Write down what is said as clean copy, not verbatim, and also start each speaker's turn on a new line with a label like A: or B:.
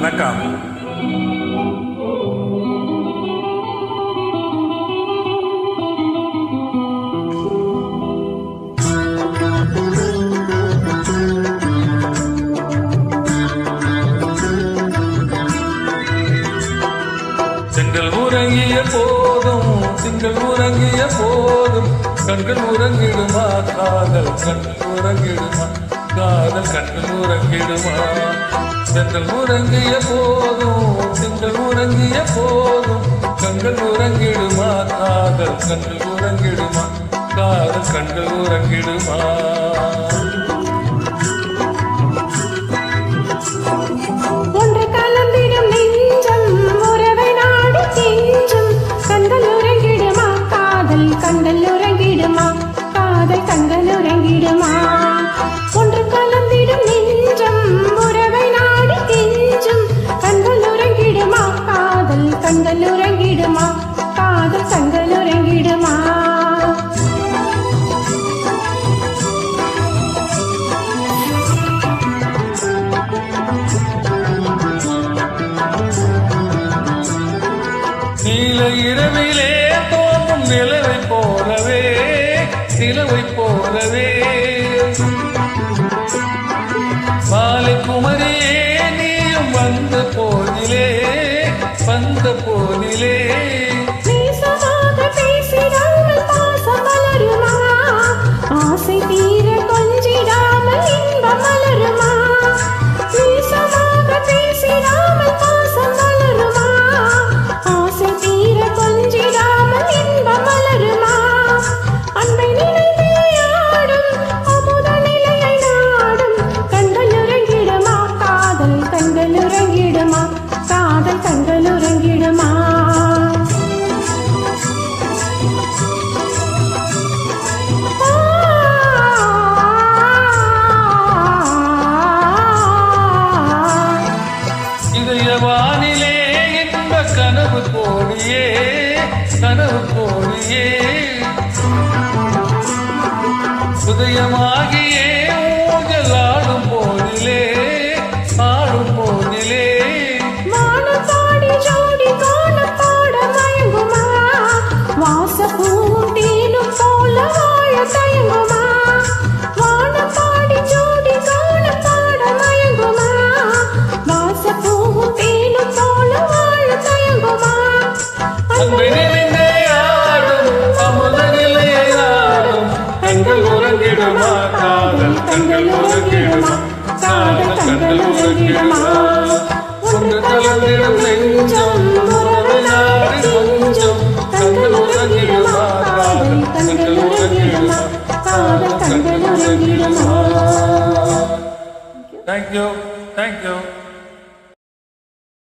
A: வணக்கம். செங்கல் உறங்கிய போதும் திங்கள் உறங்கிய போதும் கண்கள் உறங்கிடுமா காதல் கண்கள் உறங்கிடுமா காதல் கண்கள் உறங்கிடுமா. செங்கல் உறங்கிய போதும் திங்கள் உறங்கிய போதும் கண்கள் உறங்கிடுமா காதல் கண்கள் உறங்கிடுமா காதல் கண்கள் உறங்கிடுமா.
B: கண்கள் உறங்கிடுமா காதல் கண்கள் உறங்கிடுமா. ஒன்று கலந்திடும் நெஞ்சம் உறவை நாடி கெஞ்சும் கண்கள் உறங்கிடுமா காதல் கண்கள் உறங்கிடுமா காதல் கண்கள் உறங்கிடுமா.
A: நீல இரவிலே தோன்றும் நிலவை போலவே நிலவை போலவே மாலை குமரியே நீயும் வந்த போதிலே வந்த போதிலே
B: ஆசை தீர கொஞ்சிடாமல் இன்பம் மலருமா. பேசிடாமல் பாசம் மலருமா. ஆசை தீர கொஞ்சிடாமல் இன்பம் மலருமா. அன்பை நினைத்தே ஆடும் அமுத நிலையை நாடும் கண்கள் உறங்கிடுமா காதல் கண்கள் உறங்கிடுமா காதல் கண்கள் உறங்கிடுமா.
A: இதயவானிலே இன்ப கனவு கோடியே கனவு கோடியே உதயமாகியே ஊஞ்சல் ஆடும் போதிலே ஆடும் போதிலே
B: மானப்பாடி ஜோடி காணப்பாட மயங்குமா. வாசப்பூவும் தேனும் போல வாழ தயங்குமா. வானப்பாடி ஜோடி காணப்பாட மயங்குமா. வாசப்பூவும் தேனும் போல வாழ தயங்குமா.
A: அன்பை நினைந்தே ஆடும் அமுத நிலையை ஆடும் கண்கள் உறங்கிடுமா காதல் கண்கள் உறங்கிடுமா காதல் கண்கள் உறங்கிடுமா. ஒன்று கலந்திடும் நெஞ்சம் உறவை நாடி கொஞ்சம் கண்கள் உறங்கிடுமா காதல் கண்கள் உறங்கிடுமா காதல் கண்கள் உறங்கிடுமா. Thank you.